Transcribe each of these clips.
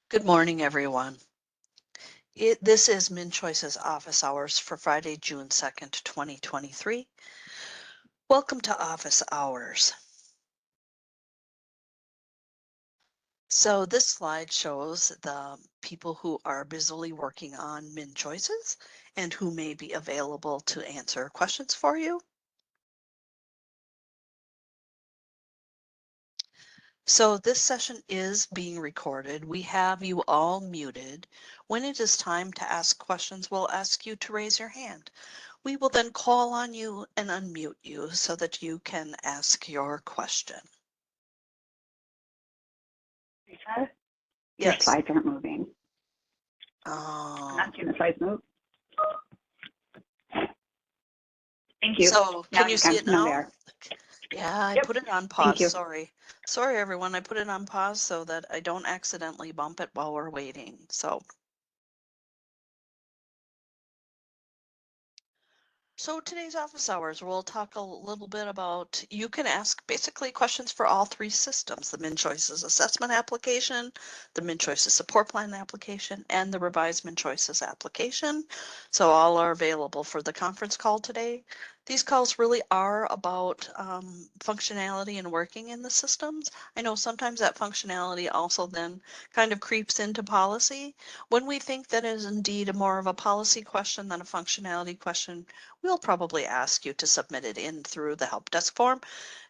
Good morning, everyone. This is MnCHOICES office hours for Friday, June 2nd, 2023. Welcome to office hours. So this slide shows the people who are busily working on MnCHOICES and who may be available to answer questions for you. So this session is being recorded. We have you all muted. When it is time to ask questions, we'll ask you to raise your hand. We will then call on you and unmute you so that you can ask your question. Lisa, your Yes. slides aren't moving. I'm not seeing the slides move. Thank you. So can you see it now? There. Yeah, I put it on pause. Sorry, everyone. I put it on pause so that I don't accidentally bump it while we're waiting. So today's office hours, we'll talk a little bit about, you can ask basically questions for all three systems, the MnCHOICES assessment application, the MnCHOICES support plan application, and the revised MnCHOICES application. So all are available for the conference call today. These calls really are about functionality and working in the systems. I know sometimes that functionality also then kind of creeps into policy. When we think that is indeed more of a policy question than a functionality question, we'll probably ask you to submit it in through the help desk form.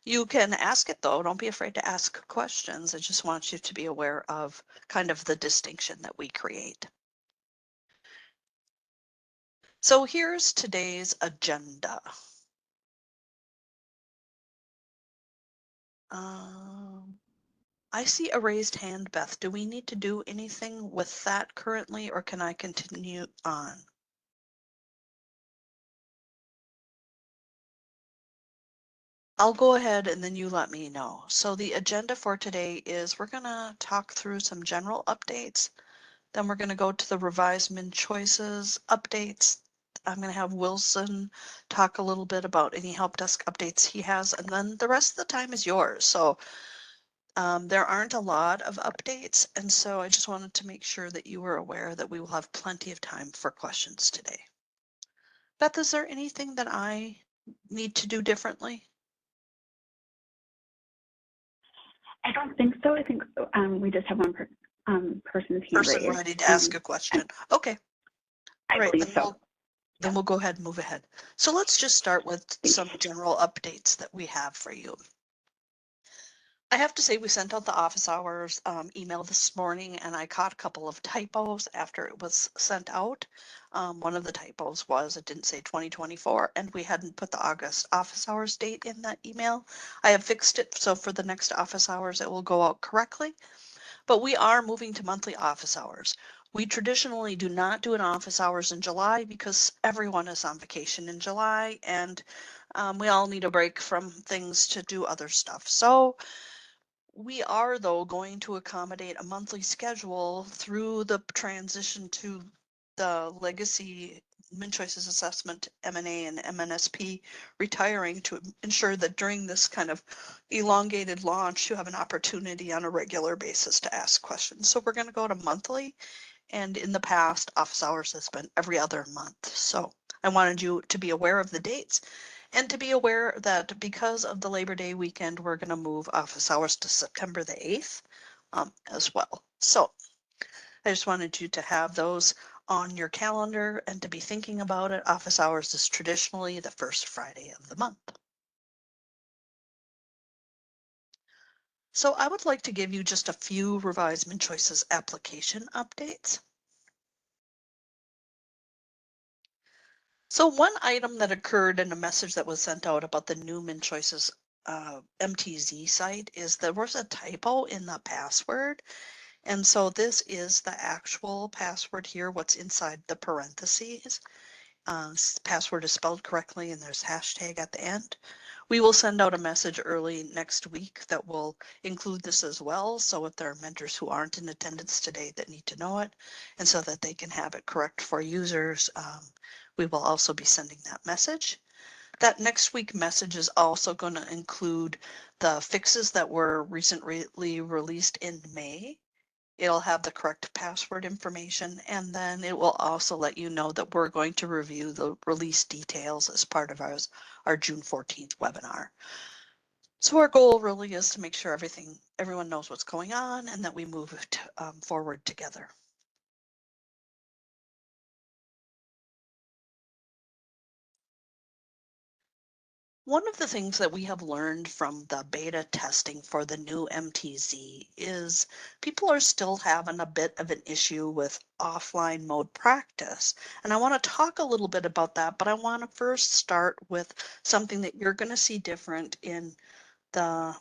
You can ask it though. Don't be afraid to ask questions. I just want you to be aware of kind of the distinction that we create. So here's today's agenda. I see a raised hand, Beth. Do we need to do anything with that currently, or can I continue on? I'll go ahead and then you let me know. So the agenda for today is we're going to talk through some general updates. Then we're going to go to the revised MnCHOICES updates. I'm going to have Wilson talk a little bit about any help desk updates he has, and then the rest of the time is yours. So there aren't a lot of updates, and so I just wanted to make sure that you were aware that we will have plenty of time for questions today. Beth, is there anything that I need to do differently? I don't think so. I think we just have one person's hand raised. Ready to ask a question. Okay. All right. Believe so. Then we'll go ahead and move ahead. So let's just start with some general updates that we have for you. I have to say we sent out the office hours email this morning, and I caught a couple of typos after it was sent out. One of the typos was it didn't say 2024, and we hadn't put the August office hours date in that email. I have fixed it, so for the next office hours it will go out correctly. But we are moving to monthly office hours. We traditionally do not do an office hours in July because everyone is on vacation in July, and we all need a break from things to do other stuff. So we are, though, going to accommodate a monthly schedule through the transition to the legacy MnCHOICES assessment, M&A and MNSP retiring, to ensure that during this kind of elongated launch, you have an opportunity on a regular basis to ask questions. So we're going to go to monthly, and in the past, office hours has been every other month. So I wanted you to be aware of the dates and to be aware that because of the Labor Day weekend, we're going to move office hours to September the 8th as well. So I just wanted you to have those on your calendar and to be thinking about it. Office hours is traditionally the first Friday of the month. So I would like to give you just a few revised MnCHOICES application updates. So one item that occurred in a message that was sent out about the new MnCHOICES MTZ site is there was a typo in the password. And so this is the actual password here, what's inside the parentheses. Password is spelled correctly and there's hashtag at the end. We will send out a message early next week that will include this as well. So if there are mentors who aren't in attendance today that need to know it, and so that they can have it correct for users, we will also be sending that message. That next week message is also going to include the fixes that were recently released in May. It'll have the correct password information, and then it will also let you know that we're going to review the release details as part of our June 14th webinar. So our goal really is to make sure everyone knows what's going on and that we move it forward together. One of the things that we have learned from the beta testing for the new MTZ is people are still having a bit of an issue with offline mode practice. And I want to talk a little bit about that, but I want to first start with something that you're going to see different in the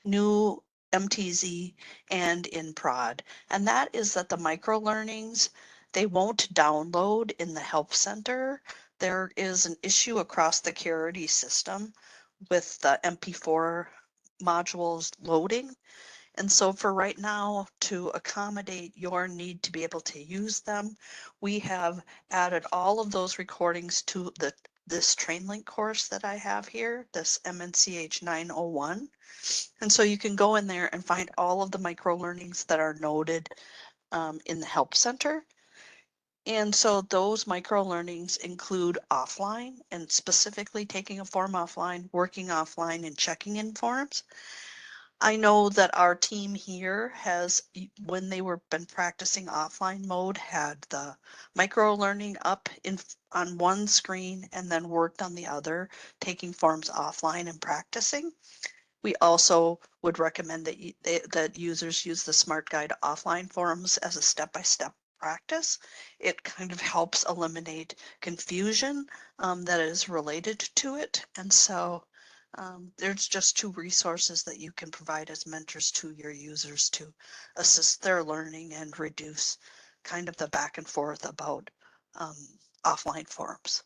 new MTZ and in prod. And that is that the micro learnings, they won't download in the help center. There is an issue across the Carity system with the MP4 modules loading. And so for right now, to accommodate your need to be able to use them, we have added all of those recordings to this TrainLink course that I have here, this MnCH 901. And so you can go in there and find all of the micro learnings that are noted in the Help Center. And so those micro learnings include offline and specifically taking a form offline, working offline, and checking in forms. I know that our team here has, when they were been practicing offline mode, had the micro learning up on one screen and then worked on the other, taking forms offline and practicing. We also would recommend that users use the Smart Guide offline forums as a step-by-step practice. It kind of helps eliminate confusion that is related to it. And so there's just two resources that you can provide as mentors to your users to assist their learning and reduce kind of the back and forth about offline forums.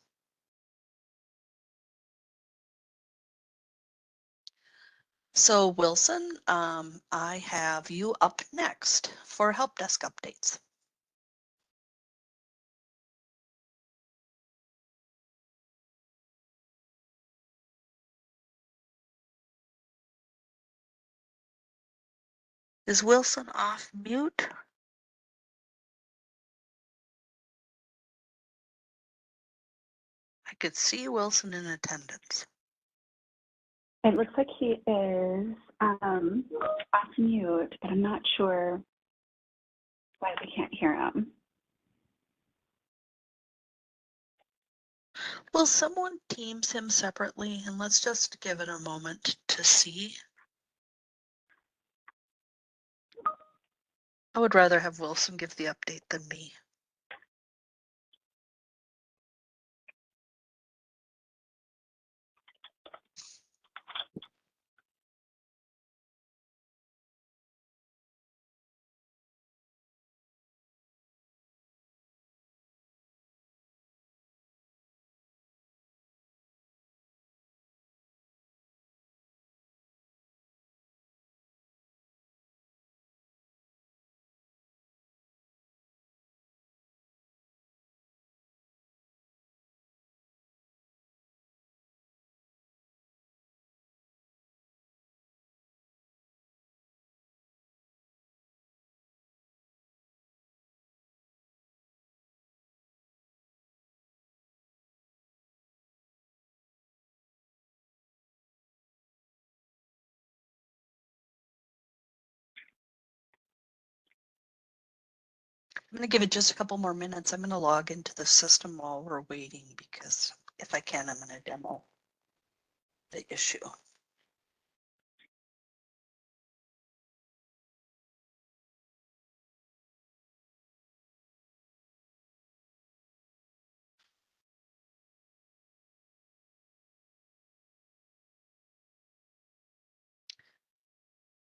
So Wilson, I have you up next for help desk updates. Is Wilson off mute? I could see Wilson in attendance. It looks like he is off mute, but I'm not sure why we can't hear him. Will someone Teams him separately, and let's just give it a moment to see. I would rather have Wilson give the update than me. I'm going to give it just a couple more minutes. I'm going to log into the system while we're waiting because if I can, I'm going to demo the issue.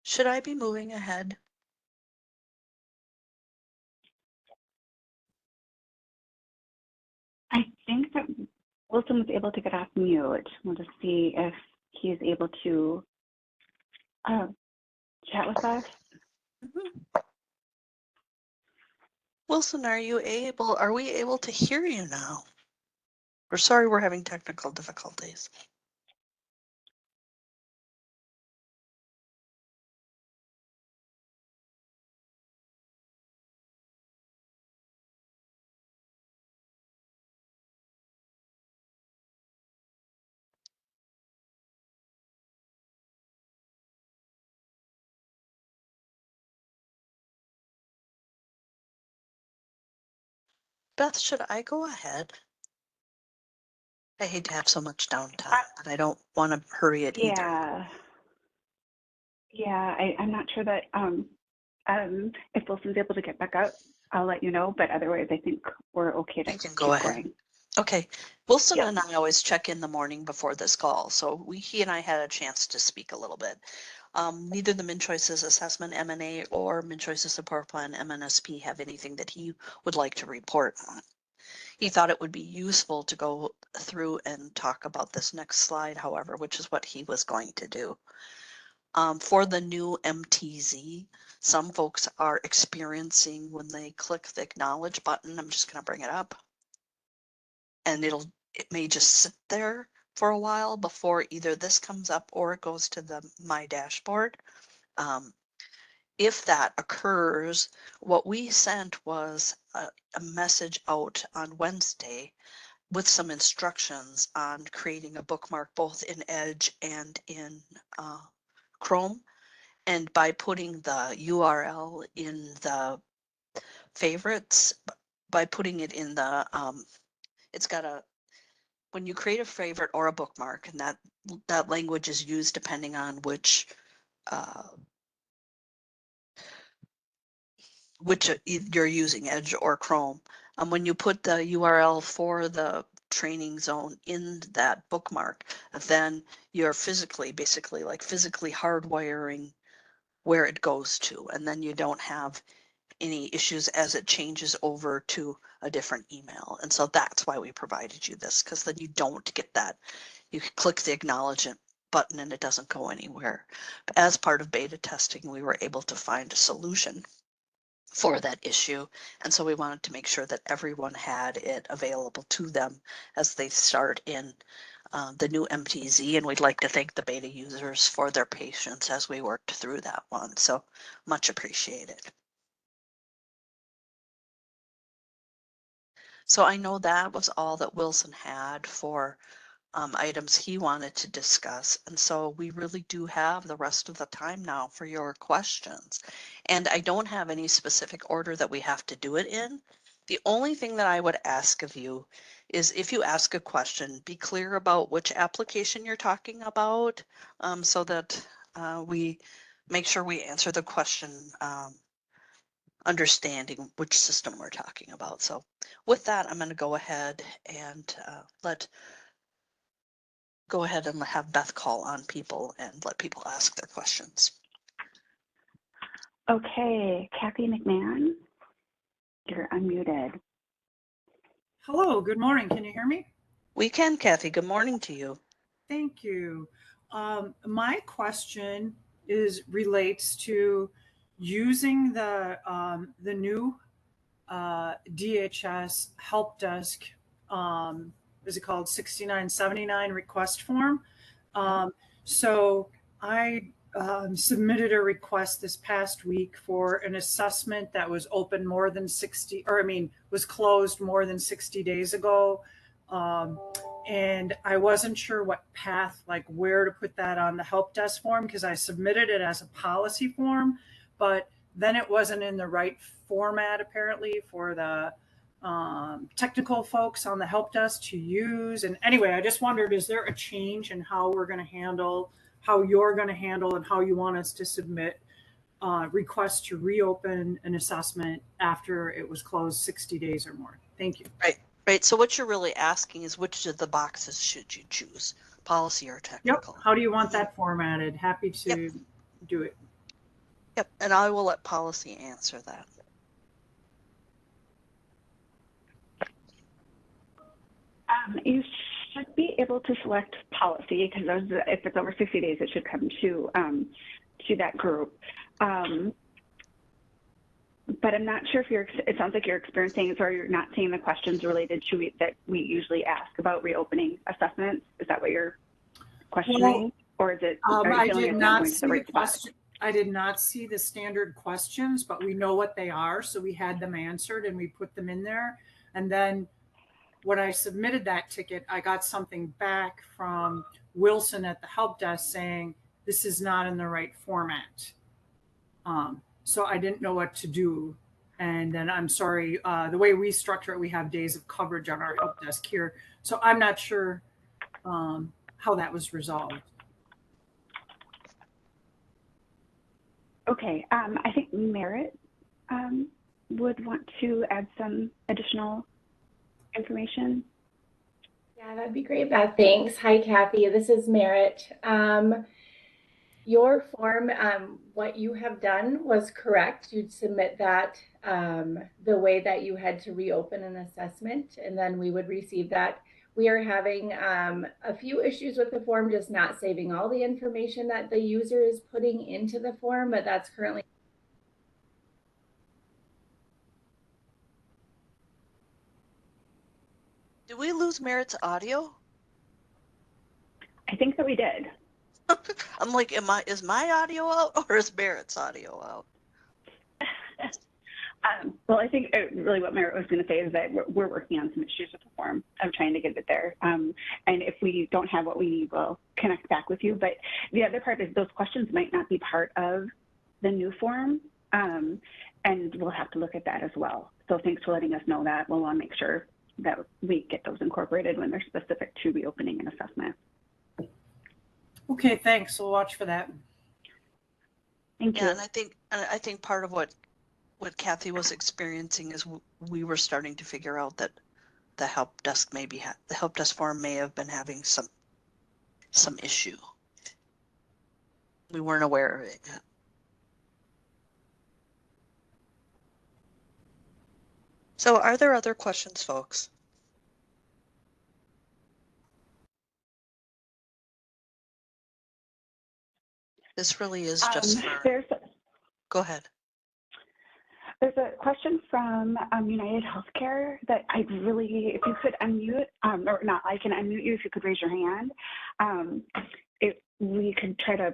Should I be moving ahead? I think that Wilson was able to get off mute. We'll just see if he's able to chat with us. Wilson, are we able to hear you now? We're sorry we're having technical difficulties. Beth, should I go ahead? I hate to have so much downtime, Uh, but I don't want to hurry it either. yeah, yeah. I'm not sure that if Wilson's able to get back up, I'll let you know. But otherwise, I think we're okay to You can go keep ahead. going. Okay. Wilson Yep. and I always check in the morning before this call, so he and I had a chance to speak a little bit. Neither the MnCHOICES Assessment M&A or MnCHOICES Support Plan MNSP have anything that he would like to report on. He thought it would be useful to go through and talk about this next slide, however, which is what he was going to do. For the new MTZ, some folks are experiencing when they click the acknowledge button, I'm just going to bring it up, and it may just sit there for a while before either this comes up or it goes to my dashboard. If that occurs, what we sent was a message out on Wednesday with some instructions on creating a bookmark both in Edge and in Chrome. And by putting the URL in the favorites, by putting it in the, it's got when you create a favorite or a bookmark, and that language is used depending on which you're using, Edge or Chrome. When you put the URL for the training zone in that bookmark, then you're basically physically hardwiring where it goes to, and then you don't have any issues as it changes over to a different email. And so that's why we provided you this, because then you don't get that. You click the acknowledgement button and it doesn't go anywhere. As part of beta testing, we were able to find a solution for that issue. And so we wanted to make sure that everyone had it available to them as they start in the new MTZ. And we'd like to thank the beta users for their patience as we worked through that one. So much appreciated. So I know that was all that Wilson had for items he wanted to discuss. And so we really do have the rest of the time now for your questions. And I don't have any specific order that we have to do it in. The only thing that I would ask of you is if you ask a question, be clear about which application you're talking about so that we make sure we answer the question understanding which system we're talking about. So with that, I'm going to go ahead and go ahead and have Beth call on people and let people ask their questions. Okay, Kathy McMahon, you're unmuted. Hello, good morning. Can you hear me? We can, Kathy. Good morning to you. Thank you. My question relates to using the new DHS help desk. Is it called 6979 request form? So I submitted a request this past week for an assessment that was open more than 60, or I mean, was closed more than 60 days ago. Um, and I wasn't sure what path, like where to put that on the help desk form because I submitted it as a policy form, but then it wasn't in the right format apparently for the technical folks on the help desk to use. And anyway, I just wondered, is there a change in how we're going to handle, how you're going to handle, and how you want us to submit requests to reopen an assessment after it was closed 60 days or more? Thank you. Right. So what you're really asking is which of the boxes should you choose, policy or technical? Yep. How do you want that formatted? Happy to do it. Yep. And I will let policy answer that. You should be able to select policy because if it's over 60 days, it should come to that group. But I'm not sure if it sounds like you're experiencing or you're not seeing the questions related to it that we usually ask about reopening assessments. Is that what you're questioning? Or is it, I did not see the question. I did not see the standard questions, but we know what they are. So we had them answered and we put them in there. And then when I submitted that ticket, I got something back from Wilson at the help desk saying, this is not in the right format. So I didn't know what to do. And then I'm sorry, the way we structure it, we have days of coverage on our help desk here. So I'm not sure how that was resolved. Okay, I think Merritt would want to add some additional information. Yeah, that'd be great, Beth. Thanks. Hi, Kathy. This is Merritt. Your form, what you have done was correct. You'd submit that the way that you had to reopen an assessment, and then we would receive that. We are having a few issues with the form, just not saving all the information that the user is putting into the form, but that's currently. Did we lose Merritt's audio? I think that we did. I'm like, is my audio out or is Merritt's audio out? Well, I think really what Merritt was going to say is that we're working on some issues with the form. I'm trying to get it there. And if we don't have what we need, we'll connect back with you. But the other part is those questions might not be part of the new form. And we'll have to look at that as well. So thanks for letting us know that. We'll want to make sure that we get those incorporated when they're specific to reopening an assessment. Okay, thanks. We'll watch for that. Thank you. Yeah, and I think part of what Kathy was experiencing is we were starting to figure out that the help desk the help desk form may have been having some issue. We weren't aware of it yet. So are there other questions, folks? This really is just for... Go ahead. There's a question from United Healthcare that I'd really, if you could unmute, or not, I can unmute you if you could raise your hand. We could try to,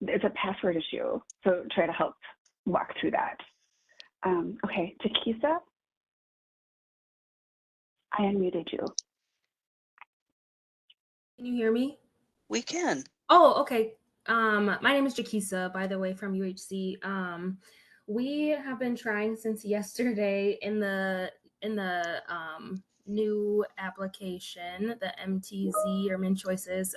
it's a password issue, so try to help walk through that. Okay, Takisa, I unmuted you. Can you hear me? We can. Oh, okay. My name is Jakisa, by the way, from UHC. We have been trying since yesterday in the new application, the MTZ or MnCHOICES,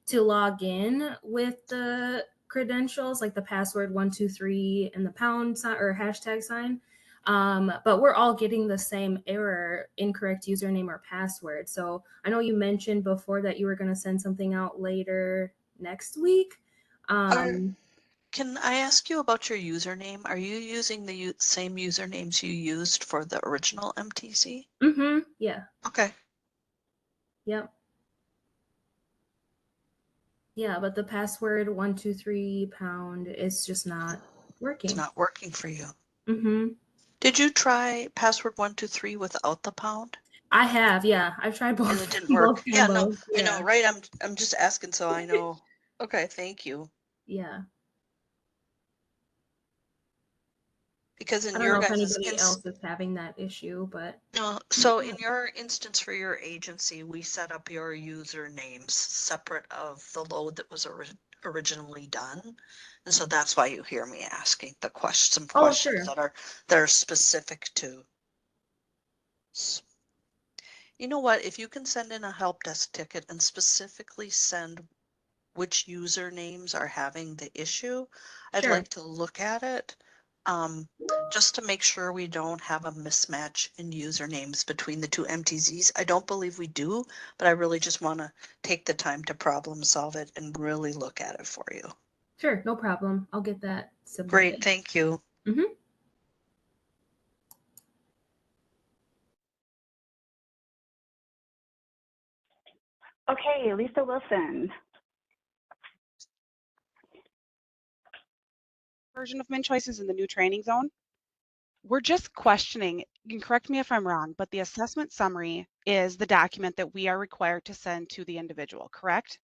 to log in with the credentials, like the password 123 and the pound sign or hashtag sign. But we're all getting the same error, incorrect username or password. So I know you mentioned before that you were going to send something out later next week. Can I ask you about your username? Are you using the same usernames you used for the original MTC? Mm-hmm. Yeah. Okay. Yep. Yeah, but the password 123 pound is just not working. It's not working for you. Mm-hmm. Did you try password 123 without the pound? I have, yeah. I've tried both. And it didn't work. Yeah, no, Yeah. I know, right? I'm just asking so I know. Okay, thank you. Yeah. Because in I don't your know if guys' anybody else is having that issue, but no, so in your instance for your agency, we set up your usernames separate of the load that was originally done. And so that's why you hear me asking the questions sure. that are specific to. You know what, if you can send in a help desk ticket and specifically send which usernames are having the issue, I'd like to look at it. Just to make sure we don't have a mismatch in usernames between the two MTZs. I don't believe we do, but I really just want to take the time to problem solve it and really look at it for you. Sure, no problem. I'll get that submitted. Great, thank you. Mm-hmm. Okay, Lisa Wilson. Version of MnCHOICES in the new training zone. We're just questioning, you can correct me if I'm wrong, but the assessment summary is the document that we are required to send to the individual, correct?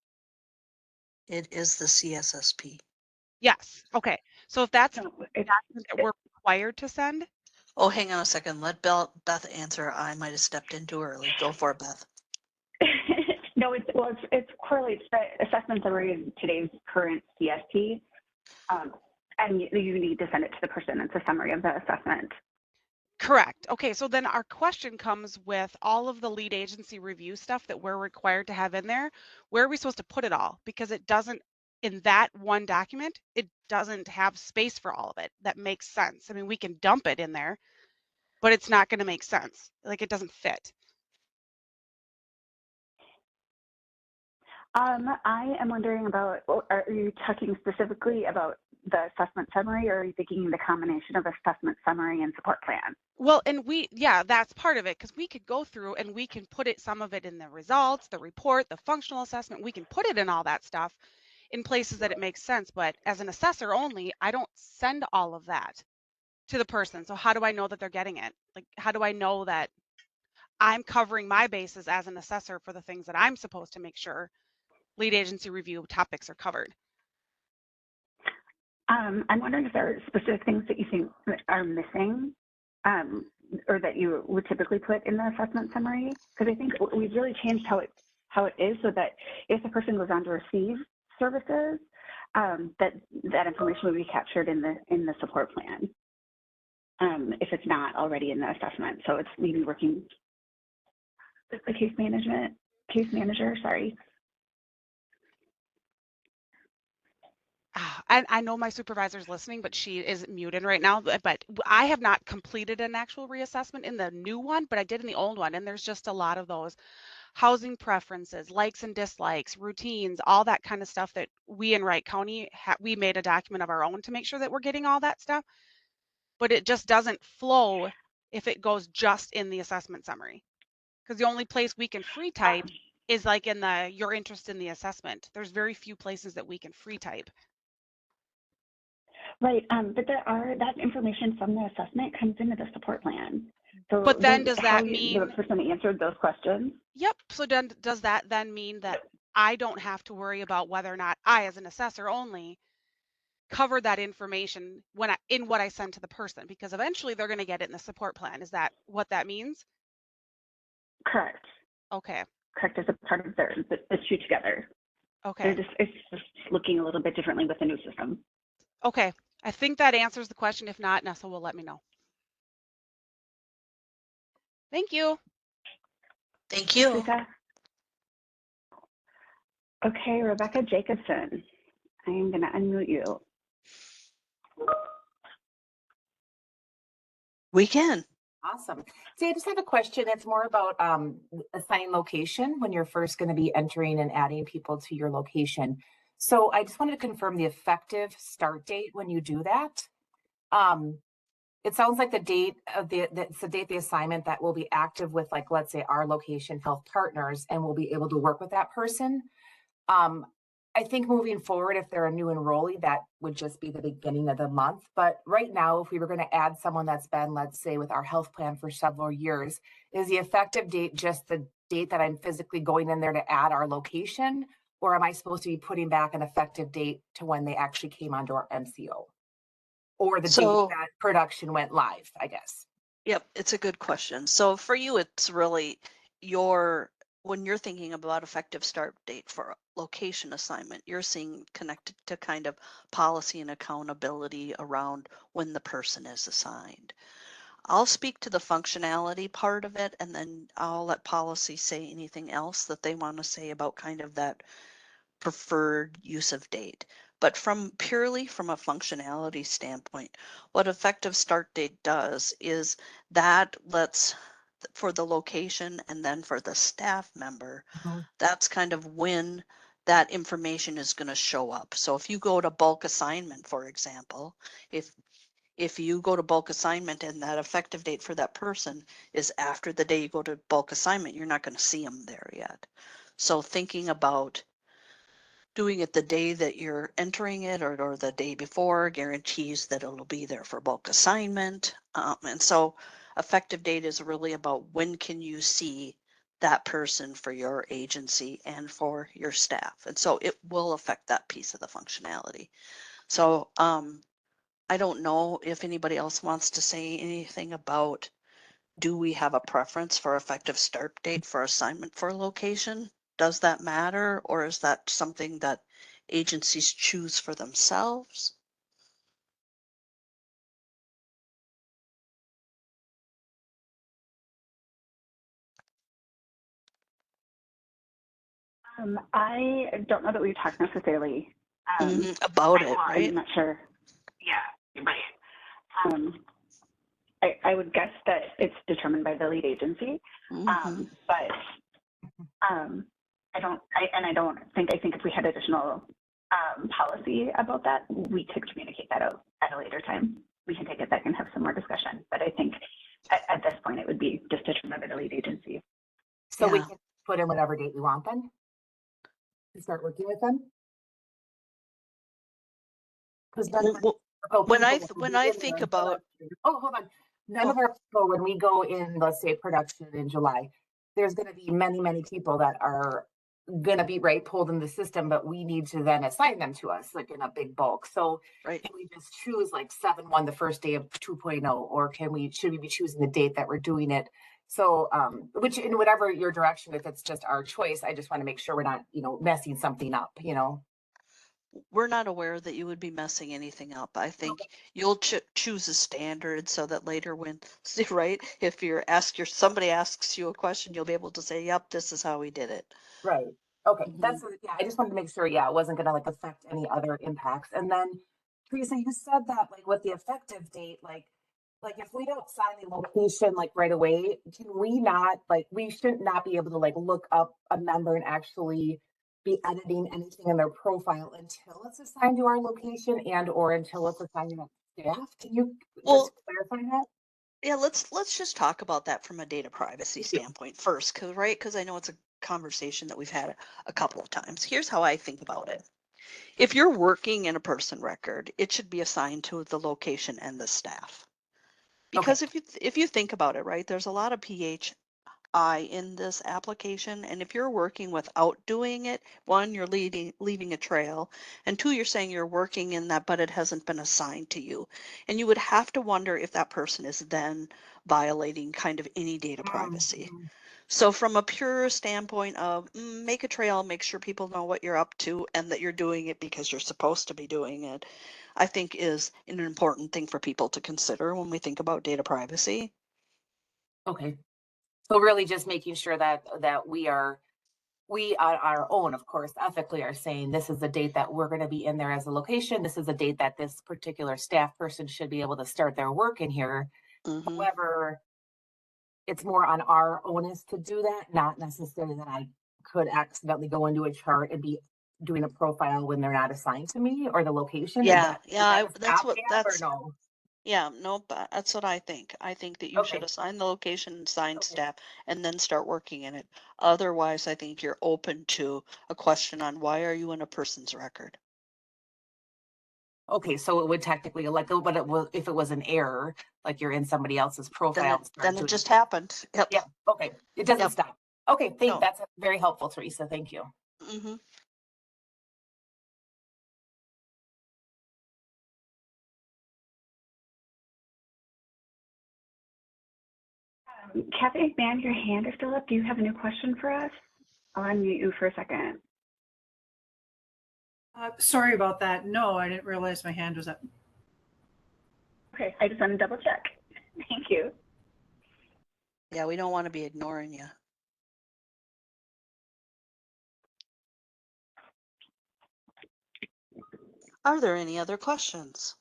It is the CSSP. Yes. Okay. So if that's No, the document that we're required to send. Oh, hang on a second. Let Beth answer. I might have stepped in too early. Go for it, Beth. No, it's correlates the assessment summary in today's current CSP. And you need to send it to the person. It's a summary of the assessment. Correct. Okay, so then our question comes with all of the lead agency review stuff that we're required to have in there. Where are we supposed to put it all? Because it doesn't, in that one document, it doesn't have space for all of it. That makes sense. I mean, we can dump it in there, but it's not going to make sense. Like, it doesn't fit. I am wondering about, are you talking specifically about the assessment summary, or are you thinking the combination of assessment summary and support plan? Well, and yeah, that's part of it, because we could go through and we can put some of it in the results, the report, the functional assessment. We can put it in all that stuff in places that it makes sense. But as an assessor only, I don't send all of that to the person. So how do I know that they're getting it? Like, how do I know that I'm covering my bases as an assessor for the things that I'm supposed to make sure lead agency review topics are covered? I'm wondering if there are specific things that you think are missing, or that you would typically put in the assessment summary. Because I think we've really changed how it is, so that if the person goes on to receive services, that information would be captured in the support plan, if it's not already in the assessment. So it's maybe working with the case manager. Sorry. And I know my supervisor's listening, but she is muted right now. But I have not completed an actual reassessment in the new one, but I did in the old one. And there's just a lot of those housing preferences, likes and dislikes, routines, all that kind of stuff that we in Wright County, we made a document of our own to make sure that we're getting all that stuff. But it just doesn't flow if it goes just in the assessment summary. Because the only place we can free type is like in your interest in the assessment. There's very few places that we can free type. Right, but that information from the assessment comes into the support plan. So But then does that mean the person answered those questions? Yep. So then does that then mean that I don't have to worry about whether or not I, as an assessor only, cover that information in what I send to the person? Because eventually they're going to get it in the support plan. Is that what that means? Correct. Okay. Correct, as a part of the two together. Okay. It's just looking a little bit differently with the new system. Okay. I think that answers the question. If not, Nessa will let me know. Thank you. Thank you. Lisa? Okay, Rebecca Jacobson. I am going to unmute you. We can. Awesome. See, I just have a question. It's more about assigning location when you're first going to be entering and adding people to your location. So I just wanted to confirm the effective start date when you do that. It sounds like the date of it's the date of the assignment that will be active with, like, let's say our location health partners, and we'll be able to work with that person. I think moving forward, if they're a new enrollee, that would just be the beginning of the month. But right now, if we were going to add someone that's been, let's say, with our health plan for several years, is the effective date just the date that I'm physically going in there to add our location? Or am I supposed to be putting back an effective date to when they actually came onto our MCO? Or the date that production went live, I guess. Yep, it's a good question. So for you, it's really when you're thinking about effective start date for a location assignment, you're seeing connected to kind of policy and accountability around when the person is assigned. I'll speak to the functionality part of it, and then I'll let policy say anything else that they want to say about kind of that preferred use of date. But purely from a functionality standpoint, what effective start date does is that lets for the location and then for the staff member, that's kind of when that information is going to show up. So if you go to bulk assignment, for example, if you go to bulk assignment and that effective date for that person is after the day you go to bulk assignment, you're not going to see them there yet. So thinking about doing it the day that you're entering it or the day before guarantees that it'll be there for bulk assignment. And so effective date is really about when can you see that person for your agency and for your staff. And so it will affect that piece of the functionality. So I don't know if anybody else wants to say anything about, do we have a preference for effective start date for assignment for location? Does that matter, or is that something that agencies choose for themselves? I don't know that we've talked necessarily About it, well, right? I'm not sure. Yeah, right. I would guess that it's determined by the lead agency, but I think if we had additional policy about that, we could communicate that out at a later time. We can take it back and have some more discussion. But I think at this point, it would be just determined by the lead agency. So we Yeah. can put in whatever date we want then to start working with them? Because When I think about, hold on. None of our people, when we go in, let's say production in July, there's going to be many people that are going to be pulled in the system, but we need to then assign them to us like in a big bulk. So right, can we just choose like 7/1 the first day of 2.0, or should we be choosing the date that we're doing it? So which in whatever your direction, if it's just our choice, I just want to make sure we're not, messing something up, we're not aware that you would be messing anything up. I think you'll choose a standard so that later when, see, right, if somebody asks you a question, you'll be able to say, yep, this is how we did it. Right. Okay. I just wanted to make sure, it wasn't going to like affect any other impacts. And then Teresa, you said that like with the effective date, like if we don't sign the location like right away, can we not, like, we should not be able to like look up a member and actually be editing anything in their profile until it's assigned to our location or until it's assigned to staff? Can you just clarify that? Yeah, let's just talk about that from a data privacy Thank you. standpoint first, because I know it's a conversation that we've had a couple of times. Here's how I think about it. If you're working in a person record, it should be assigned to the location and the staff. Okay. Because if you think about it, right, there's a lot of PHI in this application, and if you're working without doing it, one, you're leaving a trail, and two, you're saying you're working in that, but it hasn't been assigned to you. And you would have to wonder if that person is then violating kind of any data privacy. Mhm. So from a pure standpoint of make a trail, make sure people know what you're up to and that you're doing it because you're supposed to be doing it, I think is an important thing for people to consider when we think about data privacy. Okay. So really just making sure that we on our own, of course, ethically are saying this is the date that we're going to be in there as a location. This is the date that this particular staff person should be able to start their work in here. Hmm. However, it's more on our onus to do that, not necessarily that I could accidentally go into a chart and be doing a profile when they're not assigned to me or the location. Is that a stopgap or no? Yeah, no, that's what I think. I think that you should Okay. assign the location and assign Okay. staff and then start working in it. Otherwise, I think you're open to a question on why are you in a person's record? Okay, so it would technically but it will, if it was an error, like you're in somebody else's profile and start Then it doing. just happened. Yep. Yeah, okay. It doesn't Yep. stop. Okay, No. that's very helpful, Teresa. Thank you. Hmm. Kathy McMahon, your hand is still up. Do you have a new question for us? I'll unmute you for a second. Sorry about that. No, I didn't realize my hand was up. Okay, I just want to double check. Thank you. Yeah, we don't want to be ignoring you. Are there any other questions?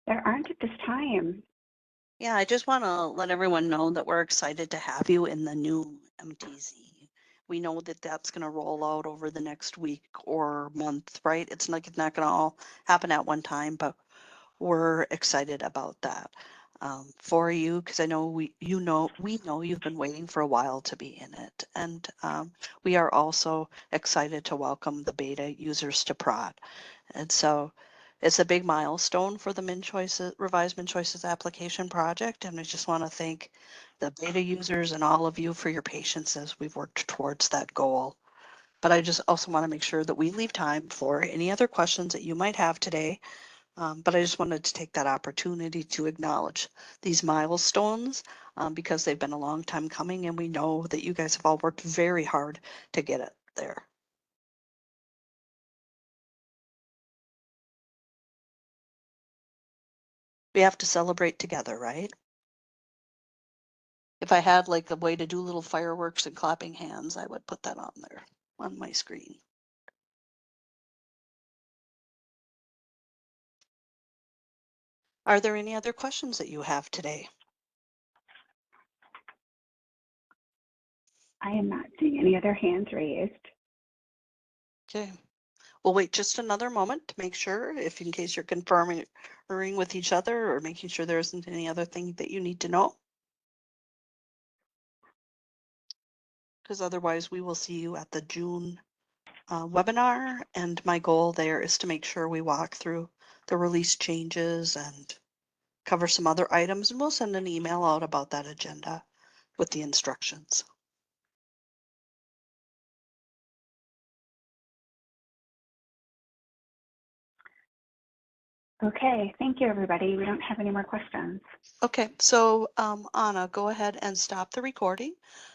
There aren't at this time. Yeah, I just want to let everyone know that we're excited to have you in the new MTZ. We know that that's going to roll out over the next week or month, right? It's not going to all happen at one time, but we're excited about that for you because I know we know you've been waiting for a while to be in it, and we are also excited to welcome the beta users to Prod, and so it's a big milestone for the MnCHOICES revised MnCHOICES application project, and I just want to thank the beta users and all of you for your patience as we've worked towards that goal. But I just also want to make sure that we leave time for any other questions that you might have today. But I just wanted to take that opportunity to acknowledge these milestones because they've been a long time coming, and we know that you guys have all worked very hard to get it there. We have to celebrate together, right? If I had like a way to do little fireworks and clapping hands, I would put that on there on my screen. Are there any other questions that you have today? I am not seeing any other hands raised. Okay. We'll wait just another moment to make sure, if in case you're confirming with each other or making sure there isn't any other thing that you need to know. Because otherwise we will see you at the June webinar. And my goal there is to make sure we walk through the release changes and cover some other items. And we'll send an email out about that agenda with the instructions. Okay, thank you, everybody. We don't have any more questions. Okay, so Anna, go ahead and stop the recording.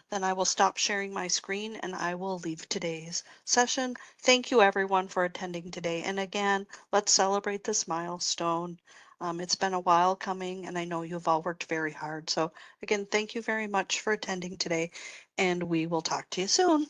Then I will stop sharing my screen and I will leave today's session. Thank you everyone for attending today. And again, let's celebrate this milestone. It's been a while coming and I know you've all worked very hard. So again, thank you very much for attending today and we will talk to you soon.